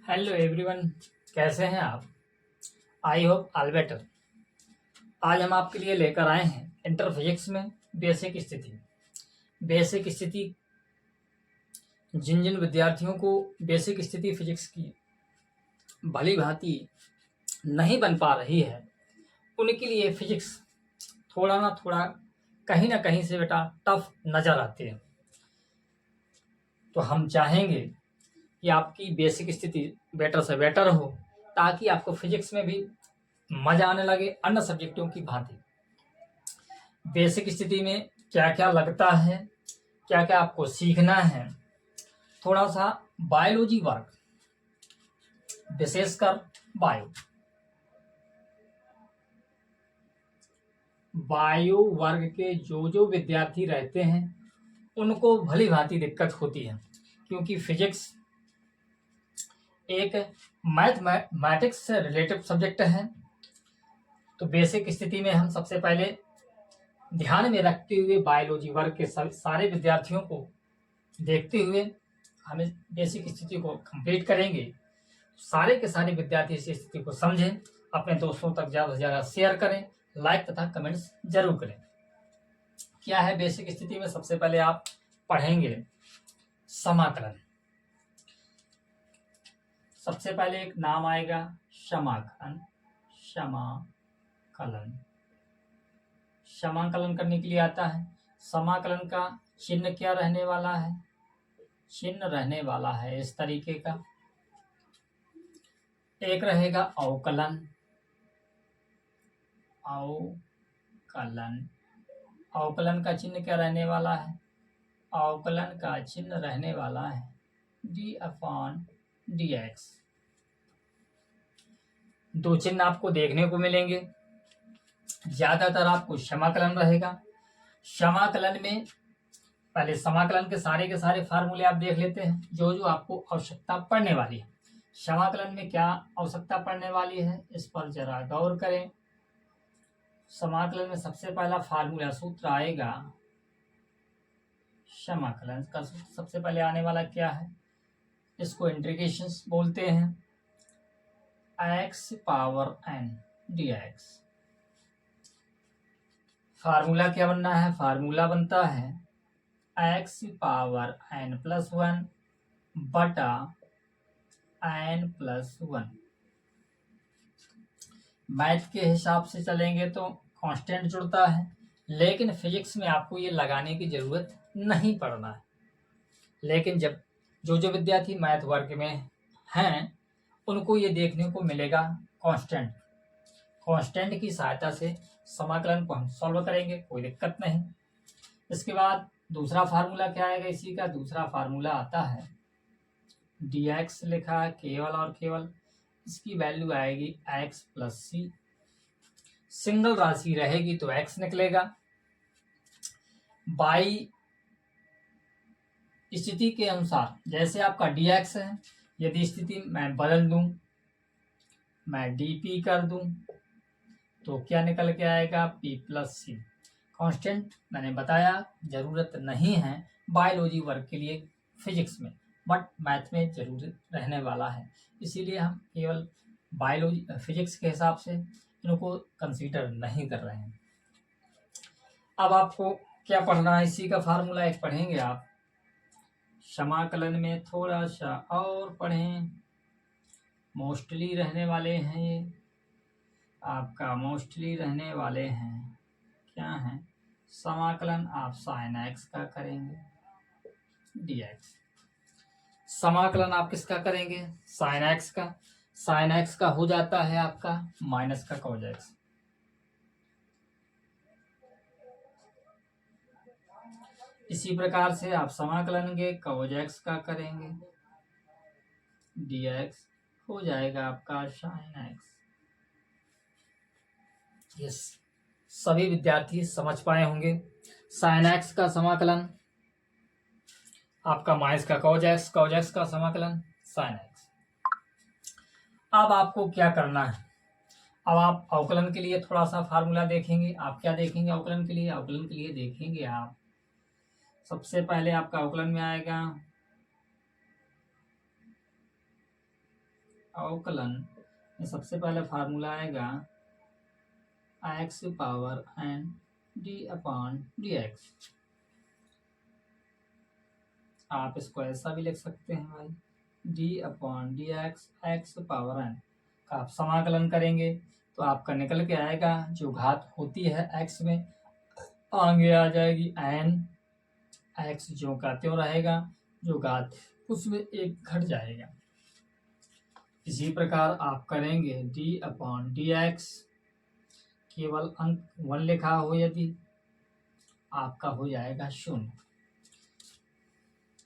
Hello everyone, कैसे हैं आप? I hope all better. आज हम आपके लिए लेकर आए हैं इंटर फिजिक्स में बेसिक स्थिति। बेसिक स्थिति जिन जिन विद्यार्थियों को बेसिक स्थिति फिजिक्स की भली भांति नहीं बन पा रही है, उनके लिए फिजिक्स थोड़ा ना कहीं से बेटा टफ नजर आती है। तो हम चाहेंगे कि आपकी बेसिक स्थिति बेटर से बेटर हो, ताकि आपको फिजिक्स में भी मजा आने लगे अन्य सब्जेक्टों की भांति। बेसिक स्थिति में क्या क्या लगता है, क्या क्या आपको सीखना है, थोड़ा सा बायोलॉजी वर्क, विशेषकर बायो वर्ग के जो विद्यार्थी रहते हैं उनको भली भांति दिक्कत होती है, क्योंकि फिजिक्स एक मैथमेटिक्स से रिलेटेड सब्जेक्ट है। तो बेसिक स्थिति में हम सबसे पहले ध्यान में रखते हुए बायोलॉजी वर्ग के सारे विद्यार्थियों को देखते हुए हमें बेसिक स्थिति को कंप्लीट करेंगे। सारे के सारे विद्यार्थी इस स्थिति को समझें, अपने दोस्तों तक ज़्यादा से ज़्यादा शेयर करें, लाइक तथा कमेंट्स जरूर करें। क्या है बेसिक स्थिति में? सबसे पहले आप पढ़ेंगे समाकलन। सबसे पहले एक नाम आएगा समाकलन। समाकलन करने के लिए आता है। समाकलन का चिन्ह क्या रहने वाला है? चिन्ह रहने वाला है इस तरीके का। एक रहेगा अवकलन। अवकलन का चिन्ह क्या रहने वाला है? अवकलन का चिन्ह रहने वाला है d/dx। दो चिन्ह आपको देखने को मिलेंगे। ज्यादातर आपको समाकलन रहेगा। समाकलन में पहले समाकलन के सारे फार्मूले आप देख लेते हैं, जो आपको आवश्यकता पड़ने वाली है। समाकलन में क्या आवश्यकता पड़ने वाली है, इस पर जरा गौर करें। समाकलन में सबसे पहला फार्मूला सूत्र आएगा, समाकलन का सूत्र सबसे पहले आने वाला क्या है? इसको इंटीग्रेशंस बोलते हैं। x⁴n dx। फार्मूला क्या बनना है? फार्मूला बनता है x⁴n+1 बटा n+1। मैथ के हिसाब से चलेंगे तो कांस्टेंट जुड़ता है, लेकिन फिजिक्स में आपको ये लगाने की जरूरत नहीं पड़ना है। लेकिन जब जो विद्यार्थी मैथ वर्ग में हैं उनको ये देखने को मिलेगा कांस्टेंट की सहायता से समाकलन को हम सॉल्व करेंगे, कोई दिक्कत नहीं। इसके बाद दूसरा फार्मूला क्या आएगा? इसी का दूसरा फार्मूला आता है dx, लिखा है केवल और केवल इसकी वैल्यू आएगी x+c। सिंगल राशि रहेगी तो x निकलेगा। बाई स्थिति के अनुसार जैसे आपका dx है, यदि स्थिति मैं बदल दूं, मैं dp कर दूं, तो क्या निकल के आएगा? p+c। कांस्टेंट मैंने बताया जरूरत नहीं है बायोलॉजी वर्ग के लिए फिजिक्स में, बट मैथ में जरूर रहने वाला है, इसीलिए हम केवल बायोलॉजी फिजिक्स के हिसाब से इनको कंसीडर नहीं कर रहे हैं। अब आपको क्या पढ़ना है? इसी का फार्मूला एक पढ़ेंगे आप। समाकलन में थोड़ा सा और पढ़ें, मोस्टली रहने वाले हैं ये आपका, मोस्टली रहने वाले हैं। क्या है? समाकलन आप sin x का करेंगे dx। समाकलन आप किसका करेंगे? sin x का। sin x का हो जाता है आपका माइनस का cos x। इसी प्रकार से आप समाकलन के cos x का करेंगे dx, हो जाएगा आपका sin x। यस, सभी विद्यार्थी समझ पाए होंगे। sin x का समाकलन आपका माइनस का cos x का समाकलन sin x। अब आपको क्या करना है? अब आप अवकलन के लिए थोड़ा सा फार्मूला देखेंगे। आप क्या देखेंगे अवकलन के लिए? अवकलन के लिए देखेंगे आप सबसे पहले आपका अवकलन में आएगा अवकलन में सबसे पहले फार्मूला आएगा x power n d upon d x. आप इसको ऐसा भी लिख सकते हैं भाई, d upon d x, x power n का आप समाकलन करेंगे तो आपका निकल के आएगा जो घात होती है एक्स में, आगे आ जाएगी एन, एक्स जो का त्यों रहेगा, जो घात उसमें एक घट जाएगा। इसी प्रकार आप करेंगे डी अपॉन डी एक्स, केवल अंक 1 लिखा हो यदि, आपका हो जाएगा 0।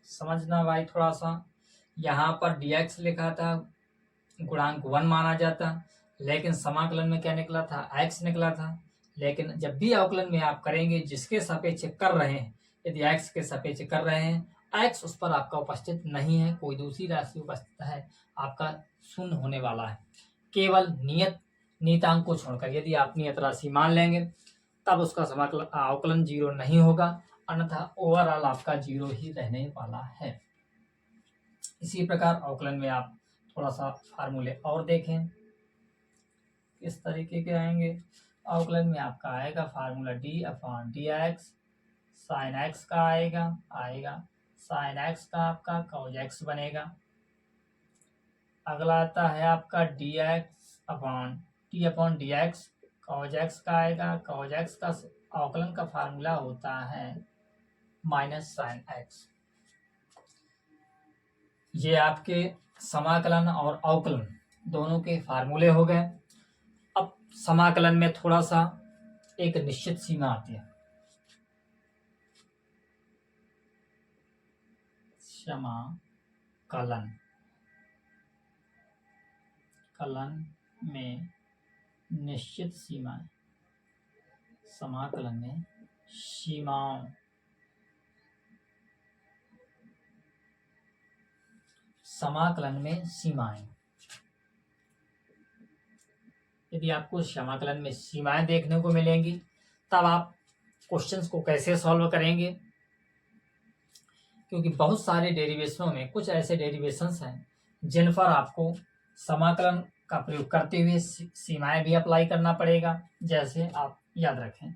समझना भाई थोड़ा सा, यहाँ पर dx लिखा था, गुणांक 1 माना जाता, लेकिन समाकलन में क्या निकला था, x निकला था। लेकिन जब भी अवकलन में आप करेंगे जिसके सापेक्ष कर रहे हैं, यदि x के सापेक्ष कर रहे हैं, x उस पर आपका उपस्थित नहीं है, कोई दूसरी राशि उपस्थित है, आपका 0 होने वाला है। केवल नियतांक को छोड़कर यदि आप नियत राशि मान लेंगे तब उसका समाकलन अवकलन 0 नहीं होगा, अन्यथा ओवरऑल आपका 0 ही रहने वाला है। इसी प्रकार अवकलन में आप थोड़ा सा फार्मूले और देखें किस तरीके के आएंगे। अवकलन में आपका आएगा formula D upon d x, sine x का आएगा साइन एक्स का आपका कॉज एक्स बनेगा। अगला आता है आपका D x upon d x, cos x का आएगा, कॉज एक्स का अवकलन का फार्मूला होता है माइनस साइन एक्स। ये आपके समाकलन और अवकलन दोनों के फार्मूले हो गए। अब समाकलन में थोड़ा सा एक निश्चित सीमा आती है, समाकलन में निश्चित सीमाएं, समाकलन में सीमाओं, समाकलन में सीमाएं। यदि आपको समाकलन में सीमाएं देखने को मिलेंगी तब आप क्वेश्चंस को कैसे सॉल्व करेंगे, क्योंकि बहुत सारे डेरिवेशनों में कुछ ऐसे डेरिवेशंस हैं जिन पर आपको समाकलन का प्रयोग करते हुए सीमाएं भी अप्लाई करना पड़ेगा। जैसे आप याद रखें,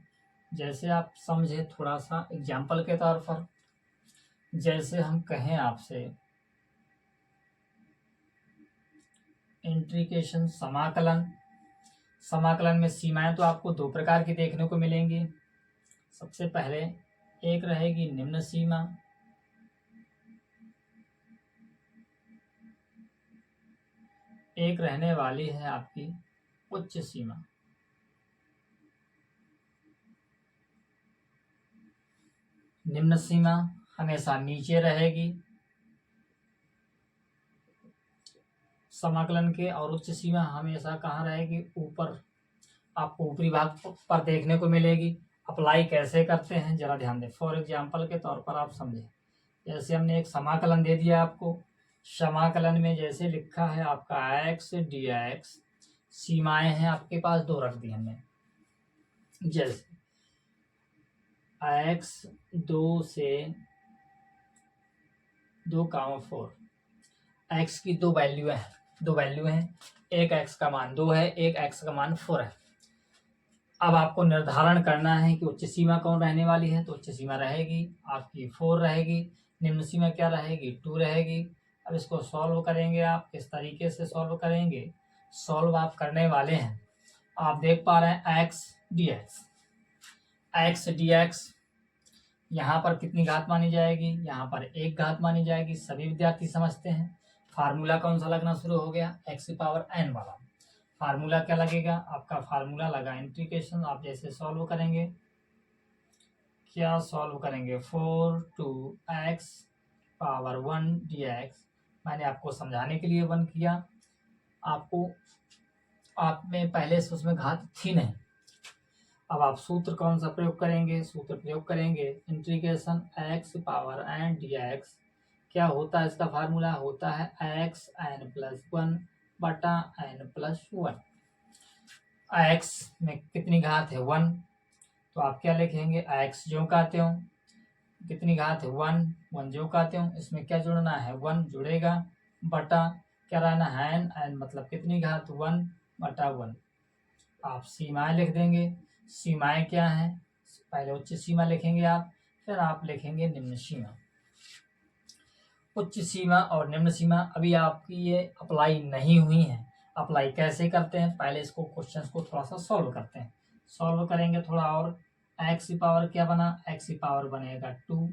जैसे आप समझे थोड़ा सा एग्जाम्पल के तौर पर, जैसे हम कहें आपसे इंटीग्रेशन समाकलन में सीमाएं तो आपको 2 प्रकार की देखने को मिलेंगी। सबसे पहले एक रहेगी निम्न सीमा, एक रहने वाली है आपकी उच्च सीमा। निम्न सीमा हमेशा नीचे रहेगी समाकलन के, और उच्च सीमा हमेशा कहाँ रहेगी, ऊपर, आपको ऊपरी भाग पर देखने को मिलेगी। अप्लाई कैसे करते हैं जरा ध्यान दें। फॉर एग्जाम्पल के तौर पर आप समझें, जैसे हमने एक समाकलन दे दिया आपको, समाकलन में जैसे लिखा है आपका एक्स डी एक्स, सीमाएं हैं आपके पास 2 रख दी हमने। जैसे एक्स 2 से 2,4, एक्स की 2 वैल्यू हैं, एक एक्स का मान 2 है, एक एक्स का मान 4 है। अब आपको निर्धारण करना है कि उच्च सीमा कौन रहने वाली है, तो उच्च सीमा रहेगी आपकी 4 रहेगी, निम्न सीमा क्या रहेगी, 2 रहेगी। अब इसको सॉल्व करेंगे आप, किस तरीके से सॉल्व करेंगे, सॉल्व आप करने वाले हैं, आप देख पा रहे हैं एक्स डी एक्स, यहाँ पर कितनी घात मानी जाएगी, यहाँ पर 1 घात मानी जाएगी। सभी विद्यार्थी समझते हैं। फार्मूला कौन सा लगना शुरू हो गया, एक्स पावर एन वाला। फार्मूला क्या लगेगा, आपका फार्मूला लगा इंटीग्रेशन। आप जैसे सॉल्व करेंगे, क्या सॉल्व करेंगे, 4 to x पावर 1 dx। मैंने आपको समझाने के लिए 1 किया, आपको आप में पहले से उसमें घात थी नहीं। अब आप सूत्र कौन सा प्रयोग करेंगे, सूत्र प्रयोग करेंगे integration x power n dx। क्या होता है इसका फार्मूला, होता है x n+1 बटा n+1। x में कितनी घात है, 1, तो आप क्या लिखेंगे, x जो कहते हो, कितनी घात है 1 जो कहते हो, इसमें क्या जुड़ना है, 1 जुड़ेगा, बटा क्या रहना है, एन मतलब कितनी घात 1/1। आप सीमाएं लिख देंगे। सीमाएं क्या हैं, पहले उच्च सीमा लिखेंगे आप, फिर आप लिखेंगे निम्न सीमा। उच्च सीमा और निम्न सीमा अभी आपकी ये अप्लाई नहीं हुई है। अप्लाई कैसे करते हैं, पहले इसको क्वेश्चन को थोड़ा सा सॉल्व करते हैं। सॉल्व करेंगे थोड़ा और, एक्स की पावर क्या बना, एक्स की पावर बनेगा 2,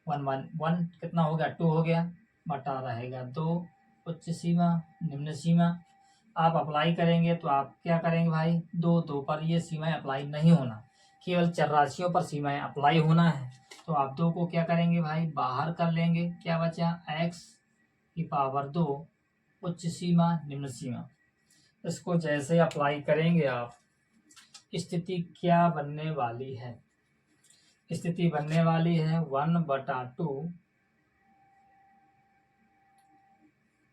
1 कितना हो गया 2 हो गया, बटा रहेगा 2 उच्च सीमा निम्न सीमा। आप अप्लाई करेंगे तो आप क्या करेंगे भाई, 2 पर ये सीमाएं अप्लाई नहीं होना, केवल चर राशियों पर सीमाएं अप्लाई होना है। तो आप 2 को क्या करेंगे भाई, बाहर कर लेंगे, क्या बचा x की पावर 2 उच्च सीमा निम्न सीमा। इसको जैसे अप्लाई करेंगे आप, स्थिति क्या बनने वाली है, स्थिति बनने वाली है 1/2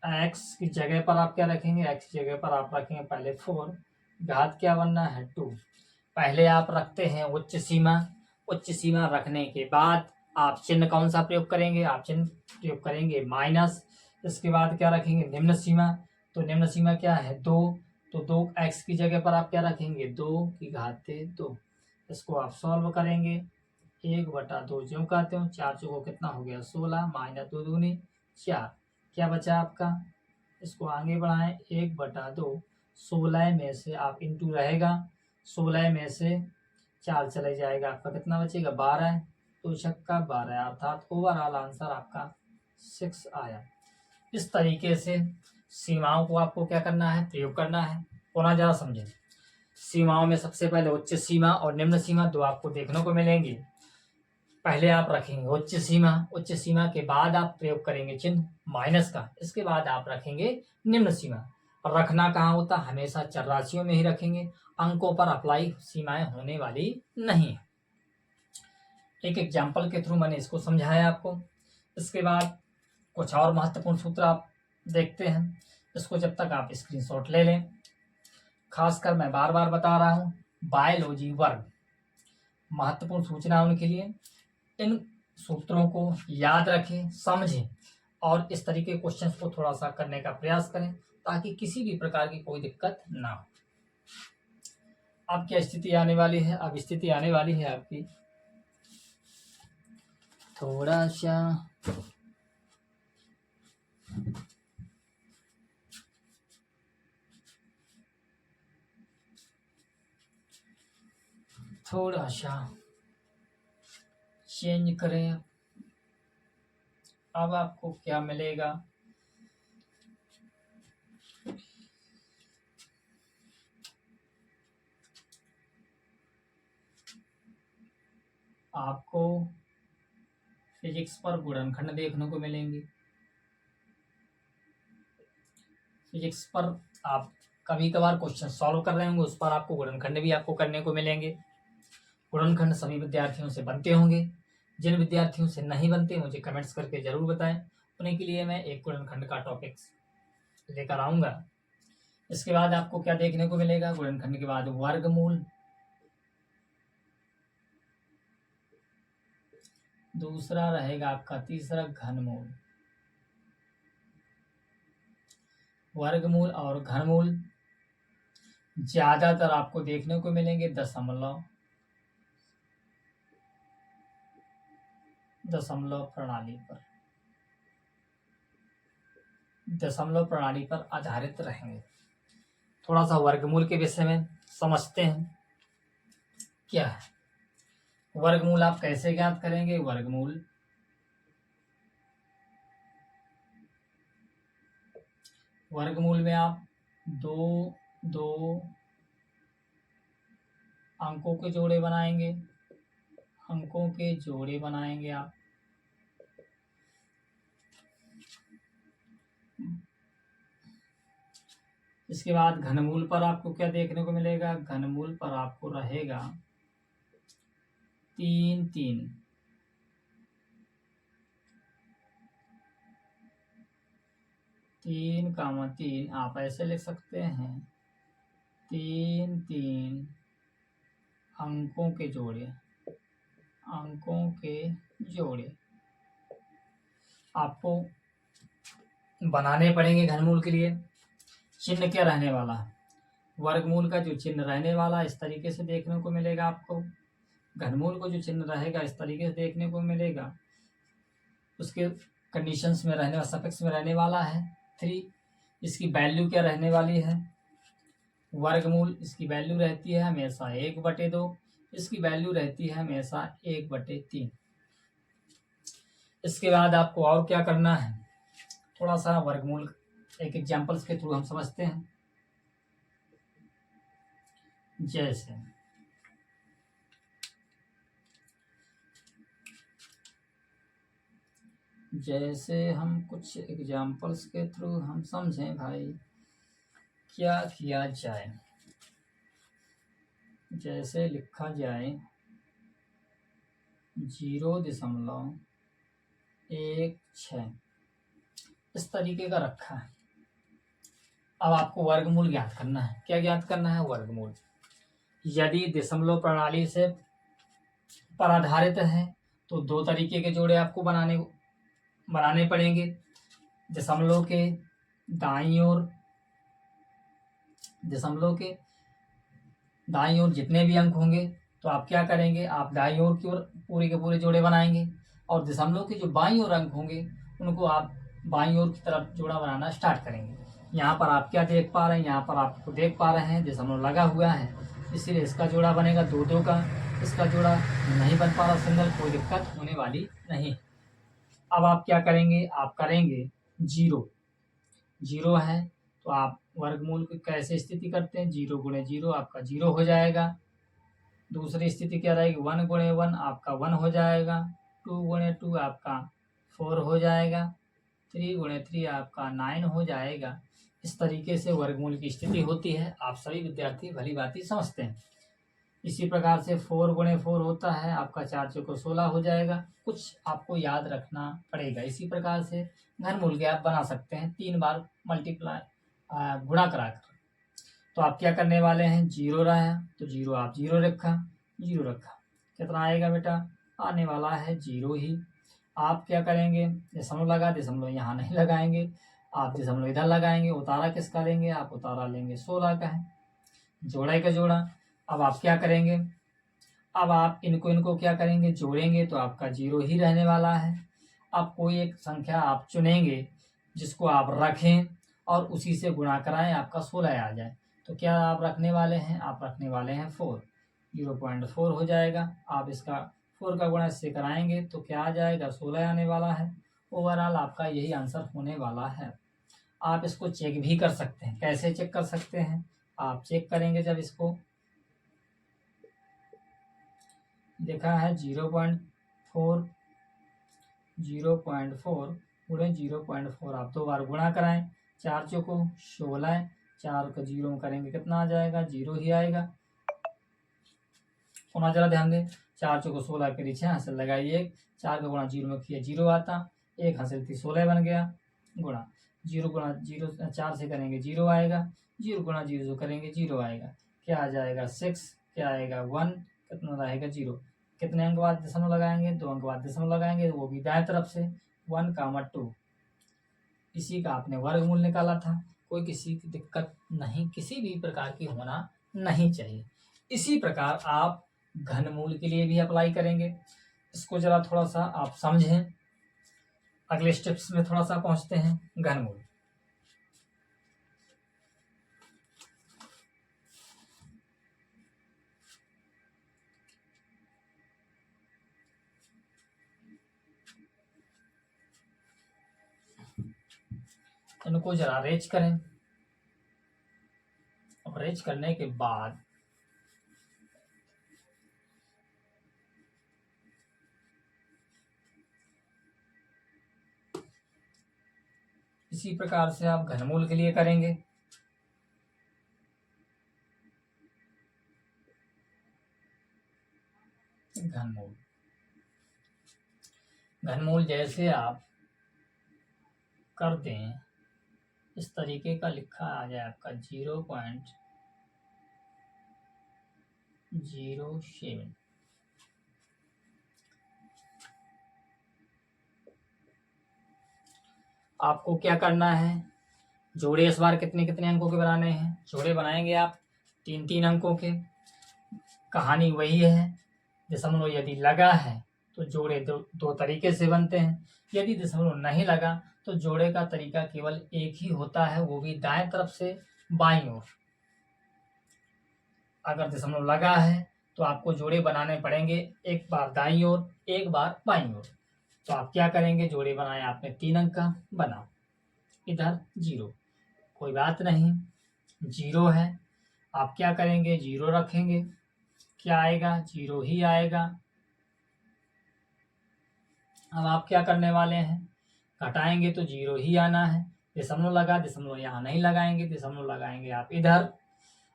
x की जगह पर आप क्या रखेंगे, x की जगह पर आप रखेंगे पहले 4, घात क्या बनना है 2। पहले आप रखते हैं उच्च सीमा, उच्च सीमा रखने के बाद आप चिन्ह कौन सा प्रयोग करेंगे, आप चिन्ह प्रयोग करेंगे माइनस। इसके बाद क्या रखेंगे निम्न सीमा, तो निम्न सीमा क्या है 2, तो 2x की जगह पर आप क्या रखेंगे 2 की घात 2। इसको आप सॉल्व करेंगे, 1/2 ज्यों कहते हो, 4 चौको कितना हो गया 16, माइनस 2 दूनी 4, क्या बचा आपका। इसको आगे बढ़ाएं, 1/2 16 में से आप इंटू रहेगा, 16 में से 4 चले जाएगा, आपका कितना बचेगा 12, तो छक्का 12, अर्थात ओवरऑल आंसर आपका 6 आया। इस तरीके से सीमाओं को आपको क्या करना है, प्रयोग करना है। पुनः जरा समझें, सीमाओं में सबसे पहले उच्च सीमा और निम्न सीमा दो आपको देखने को मिलेंगी। पहले आप रखेंगे उच्च सीमा, उच्च सीमा के बाद आप प्रयोग करेंगे चिन्ह माइनस का, इसके बाद आप रखेंगे निम्न सीमा। रखना कहाँ होता, हमेशा चर राशियों में ही रखेंगे, अंकों पर अप्लाई सीमाएं होने वाली नहीं है। एक एग्जाम्पल के थ्रू मैंने इसको समझाया आपको। इसके बाद कुछ और महत्वपूर्ण सूत्र आप देखते हैं, इसको जब तक आप स्क्रीनशॉट ले लें। खासकर मैं बार बार बता रहा हूँ, बायोलॉजी वर्ग महत्वपूर्ण सूचना उनके लिए, इन सूत्रों को याद रखें, समझें और इस तरीके के क्वेश्चंस को थोड़ा सा करने का प्रयास करें ताकि किसी भी प्रकार की कोई दिक्कत ना हो। अब क्या स्थिति आने वाली है, अब स्थिति आने वाली है आपकी थोड़ा सा चेंज करें। अब आपको क्या मिलेगा, आपको फिजिक्स पर गुणनखंड देखने को मिलेंगे। फिजिक्स पर आप कभी कभार क्वेश्चन सॉल्व कर रहे होंगे, उस पर आपको गुणनखंड भी आपको करने को मिलेंगे। गुणनखंड सभी विद्यार्थियों से बनते होंगे, जिन विद्यार्थियों से नहीं बनते मुझे कमेंट्स करके जरूर बताएं, उन्हीं के लिए मैं एक गुणनखंड का टॉपिक लेकर आऊंगा। इसके बाद आपको क्या देखने को मिलेगा, गुणनखंड के बाद वर्गमूल, दूसरा रहेगा आपका तीसरा घनमूल। वर्गमूल और घनमूल ज्यादातर आपको देखने को मिलेंगे दशमलव प्रणाली पर, दशमलव प्रणाली पर आधारित रहेंगे। थोड़ा सा वर्गमूल के विषय में समझते हैं क्या है। वर्गमूल आप कैसे ज्ञात करेंगे, वर्गमूल में आप दो अंकों के जोड़े बनाएंगे, अंकों के जोड़े बनाएंगे आप। इसके बाद घनमूल पर आपको क्या देखने को मिलेगा, घनमूल पर आपको रहेगा 3 3 3, आप ऐसे लिख सकते हैं 3 3 अंकों के जोड़े, अंकों के जोड़े। आपको बनाने पड़ेंगे घनमूल के लिए। चिन्ह क्या रहने वाला है, वर्गमूल का जो चिन्ह रहने वाला इस तरीके से देखने को मिलेगा आपको। घनमूल को जो चिन्ह रहेगा इस तरीके से देखने को मिलेगा। उसके कंडीशंस में रहने वाला, सफिक्स में रहने वाला है 3। इसकी वैल्यू क्या रहने वाली है, वर्गमूल इसकी वैल्यू रहती है हमेशा 1/2, इसकी वैल्यू रहती है हमेशा 1/3। इसके बाद आपको और क्या करना है, थोड़ा सा वर्गमूल एक एग्जांपल्स के थ्रू हम समझते हैं। जैसे हम कुछ एग्जांपल्स के थ्रू हम समझें भाई क्या किया जाए। जैसे लिखा जाए 0.16 इस तरीके का रखा है। अब आपको वर्गमूल ज्ञात करना है। क्या ज्ञात करना है, वर्गमूल। यदि दशमलव प्रणाली से पर आधारित है तो 2 तरीके के जोड़े आपको बनाने पड़ेंगे। दशमलव के दाईं ओर जितने भी अंक होंगे तो आप क्या करेंगे, आप दाईं ओर की ओर पूरे के पूरे जोड़े बनाएंगे, और दशमलव के जो बाईं ओर अंक होंगे उनको आप बाईं ओर की तरफ जोड़ा बनाना स्टार्ट करेंगे। यहाँ पर आप क्या देख पा रहे हैं, यहाँ पर आपको देख पा रहे हैं दशमलव लगा हुआ है, इसलिए इसका जोड़ा बनेगा 2-2 का। इसका जोड़ा नहीं बन पा रहा सिंगल, कोई दिक्कत होने वाली नहीं। अब आप क्या करेंगे, आप करेंगे 0 है तो आप वर्गमूल की कैसे स्थिति करते हैं, 0 × 0 आपका 0 हो जाएगा। दूसरी स्थिति क्या रहेगी, 1 × 1 आपका 1 हो जाएगा। 2 × 2 आपका 4 हो जाएगा। 3 × 3 आपका 9 हो जाएगा। इस तरीके से वर्गमूल की स्थिति होती है। आप सभी विद्यार्थी भली भांति समझते हैं। इसी प्रकार से 4 × 4 होता है आपका 4 चौको 16 हो जाएगा। कुछ आपको याद रखना पड़ेगा। इसी प्रकार से घनमूल के आप बना सकते हैं 3 बार गुणा कराकर। तो आप क्या करने वाले हैं, 0 रहा तो 0 आप 0 रखा, कितना आएगा बेटा, आने वाला है 0 ही। आप क्या करेंगे, दशमलव लगा, दशमलव यहाँ नहीं लगाएंगे, आप दशमलव इधर लगाएंगे। उतारा किसका लेंगे, आप उतारा लेंगे 16 का है, जोड़ा का जोड़ा। अब आप क्या करेंगे, अब आप इनको क्या करेंगे, जोड़ेंगे तो आपका 0 ही रहने वाला है। अब कोई एक संख्या आप चुनेंगे जिसको आप रखें और उसी से गुणा कराएं, आपका 16 आ जाए। तो क्या आप रखने वाले हैं, आप रखने वाले हैं 4, 0.4 हो जाएगा। आप इसका 4 का गुणा इससे कराएंगे तो क्या आ जाएगा, 16 आने वाला है। ओवरऑल आपका यही आंसर होने वाला है। आप इसको चेक भी कर सकते हैं। कैसे चेक कर सकते हैं, आप चेक करेंगे जब इसको देखा है 0.4 गुणे 0.4 आप 2 बार गुणा कराएं, 4 चौको 16, 4 को 0 में करेंगे कितना आ जाएगा, 0 ही आएगा। पुनः जरा ध्यान दें, 4 चौको 16 के नीचे हासिल लगाइए, 4 का गुणा 0 में किया 0 आता, 1 हासिल थी 16 बन गया, गुणा 0 × 0 4 से करेंगे 0 आएगा, 0 × 0 से करेंगे 0 आएगा। क्या आ जाएगा 6, क्या आएगा 1, कितना रहेगा 0। कितने अंक बाद दशमलव लगाएंगे, 2 अंक बाद दशमलव लगाएंगे, वो भी दाएं तरफ से 1, 2। इसी का आपने वर्गमूल निकाला था। कोई किसी की दिक्कत नहीं, किसी भी प्रकार की होना नहीं चाहिए। इसी प्रकार आप घनमूल के लिए भी अप्लाई करेंगे। इसको जरा थोड़ा सा आप समझें। अगले स्टेप्स में थोड़ा सा पहुंचते हैं। घनमूल इनको जरा अरेंज करें। अरेंज करने के बाद इसी प्रकार से आप घनमूल के लिए करेंगे। घनमूल जैसे आप कर दें, इस तरीके का लिखा आ जाए आपका 0.07। आपको क्या करना है, जोड़े इस बार कितने कितने अंकों के बनाने हैं, जोड़े बनाएंगे आप 3-3 अंकों के। कहानी वही है, दशमलव यदि लगा है तो जोड़े दो तरीके से बनते हैं, यदि दशमलव नहीं लगा तो जोड़े का तरीका केवल एक ही होता है, वो भी दाएं तरफ से बाईं ओर। अगर दशमलव लगा है तो आपको जोड़े बनाने पड़ेंगे, एक बार दाईं ओर एक बार बाईं ओर। तो आप क्या करेंगे, जोड़े बनाए आपने 3 अंक का, बना इधर 0, कोई बात नहीं, 0 है। आप क्या करेंगे, 0 रखेंगे, क्या आएगा, 0 ही आएगा। अब आप क्या करने वाले हैं, घटाएंगे तो 0 ही आना है। दशमलव लगा, दशमलव यहाँ नहीं लगाएंगे, दशमलव लगाएंगे आप इधर।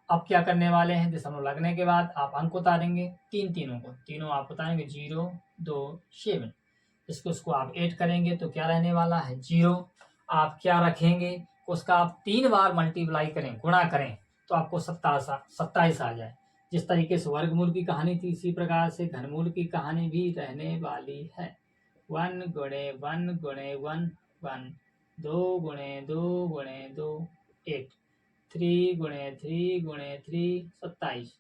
अब क्या करने वाले हैं, दशमलव लगने के बाद आप अंक उतारेंगे, तीनों को, तीनों आप उतारेंगे, 0 2 7। इसको आप 8 करेंगे तो क्या रहने वाला है, 0। आप क्या रखेंगे, उसका आप 3 बार मल्टीप्लाई करें, गुणा करें, तो आपको 27 आ जाए। जिस तरीके से वर्गमूल की कहानी थी, इसी प्रकार से घनमूल की कहानी भी रहने वाली है। 1 गुणे 1 गुणे 1 1, 2 गुणे 2 गुणे 2 8, 3 गुणे 3 गुणे 3 27।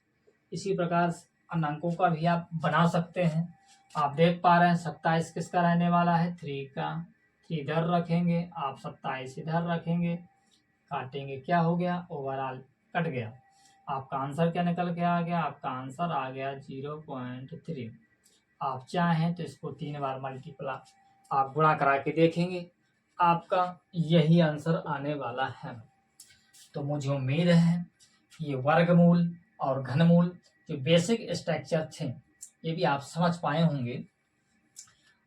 इसी प्रकार अन्य अंकों का भी आप बना सकते हैं। आप देख पा रहे हैं 27 किसका रहने वाला है, 3 का। 3 इधर रखेंगे, आप 27 इधर रखेंगे, काटेंगे, क्या हो गया, ओवरऑल कट गया। आपका आंसर क्या निकल के आ गया, आपका आंसर आ गया 0.3। आप चाहें तो इसको 3 बार मल्टीप्लाई आप गुणा करा के देखेंगे, आपका यही आंसर आने वाला है। तो मुझे उम्मीद है ये वर्गमूल और घनमूल जो बेसिक स्ट्रक्चर थे ये भी आप समझ पाए होंगे।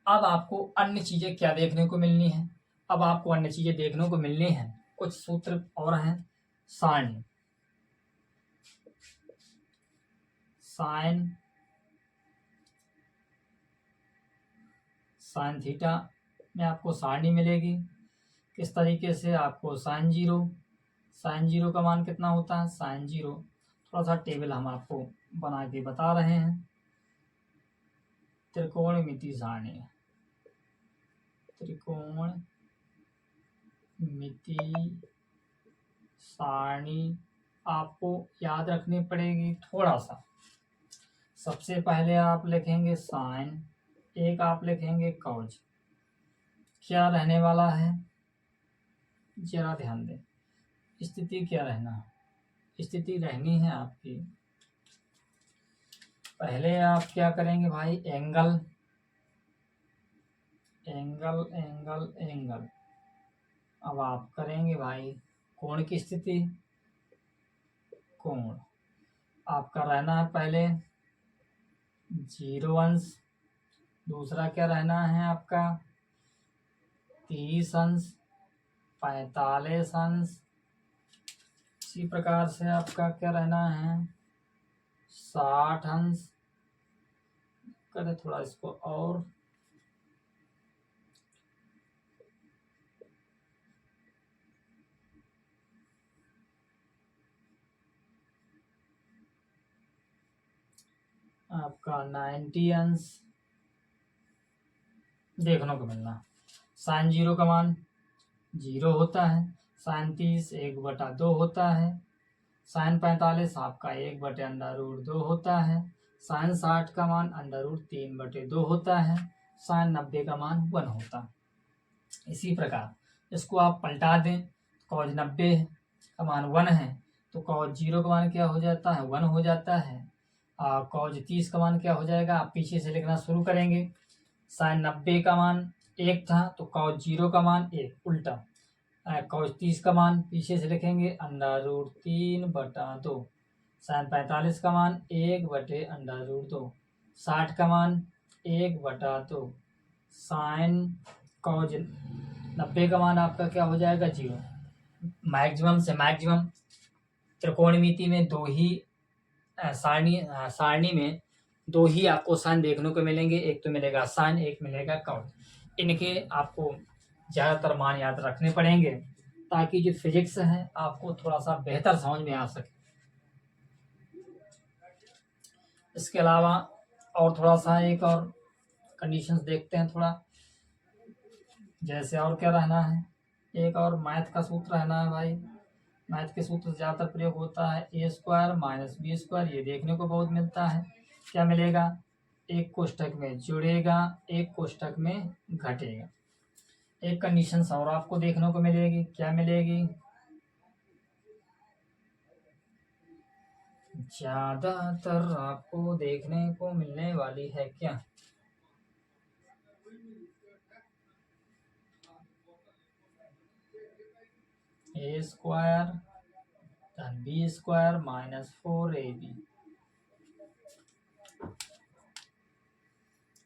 अब आपको अन्य चीजें क्या देखने को मिलनी है, अब आपको अन्य चीजें देखने को मिलनी है, कुछ सूत्र और हैं। साइन साइन थीटा में आपको सारणी मिलेगी। किस तरीके से, आपको साइन जीरो का मान कितना होता है, साइन 0, थोड़ा सा टेबल हम आपको बना के बता रहे हैं। त्रिकोणमिति सारणी, त्रिकोणमिति सारणी आपको याद रखनी पड़ेगी थोड़ा सा। सबसे पहले आप लिखेंगे साइन, एक आप लिखेंगे कॉज। क्या रहने वाला है, जरा ध्यान दें, स्थिति क्या रहना है, स्थिति रहनी है आपकी, पहले आप क्या करेंगे भाई, एंगल एंगल एंगल एंगल। अब आप करेंगे भाई कोण की स्थिति, कोण आपका रहना है पहले 0 अंश, दूसरा क्या रहना है आपका 30 अंश, 45 अंश। इसी प्रकार से आपका क्या रहना है 60 अंश। करें थोड़ा इसको और, आपका 90 अंश देखने को मिलना। साइन 0 का मान 0 होता है, साइन 30 1/2 होता है, साइन 45 आपका 1/√2 होता है, साइन 60 का मान √3/2 होता है, साइन 90 का मान 1 होता है। इसी प्रकार इसको आप पलटा दें, कॉज 90 का मान 1 है तो कॉज 0 का मान क्या हो जाता है, 1 हो जाता है। कॉज 30 का मान क्या हो जाएगा, आप पीछे से लिखना शुरू करेंगे। साइन 90 का मान 1 था तो कॉज 0 का मान 1, उल्टा कॉज 30 का मान पीछे से लिखेंगे √3/2, साइन 45 का मान 1/√2, 60 का मान 1/2, साइन कॉज 90 का मान आपका क्या हो जाएगा 0। मैक्सिमम से मैक्सिमम त्रिकोणमिति में दो ही सारणी में दो ही आपको साइन देखने को मिलेंगे, एक तो मिलेगा साइन, एक मिलेगा कॉज। इनके आपको ज़्यादातर मान याद रखने पड़ेंगे ताकि जो फिजिक्स है आपको थोड़ा सा बेहतर समझ में आ सके। इसके अलावा और थोड़ा सा एक और कंडीशंस देखते हैं थोड़ा, जैसे और क्या रहना है, एक और मैथ का सूत्र है ना भाई, मैथ के सूत्र से ज़्यादातर प्रयोग होता है ए स्क्वायर माइनस बी स्क्वायर, ये देखने को बहुत मिलता है। क्या मिलेगा, एक कोष्ठक में जुड़ेगा, एक कोष्ठक में घटेगा। एक कंडीशन और आपको देखने को मिलेगी, क्या मिलेगी, ज्यादातर आपको देखने को मिलने वाली है क्या, ए स्क्वायर धन बी स्क्वायर माइनस 4ab,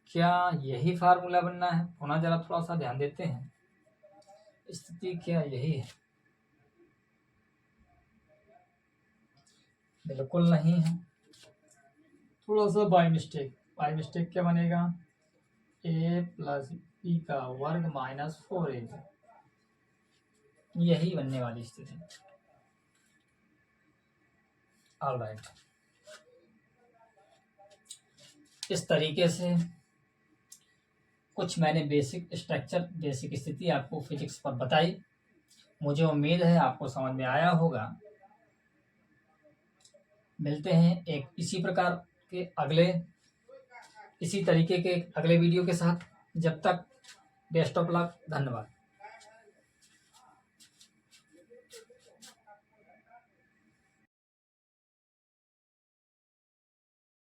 क्या यही फार्मूला बनना है। पुनः जरा थोड़ा सा ध्यान देते हैं, स्थिति क्या यही है, बिल्कुल नहीं है, थोड़ा सा बाय मिस्टेक क्या बनेगा, ए प्लस बी का वर्ग माइनस 4ab, यही बनने वाली स्थिति। ऑलराइट, इस तरीके से कुछ मैंने बेसिक स्ट्रक्चर, बेसिक स्थिति आपको फिजिक्स पर बताई। मुझे उम्मीद है आपको समझ में आया होगा। मिलते हैं एक इसी प्रकार के अगले, इसी तरीके के अगले वीडियो के साथ। जब तक बेस्ट ऑफ लक, धन्यवाद।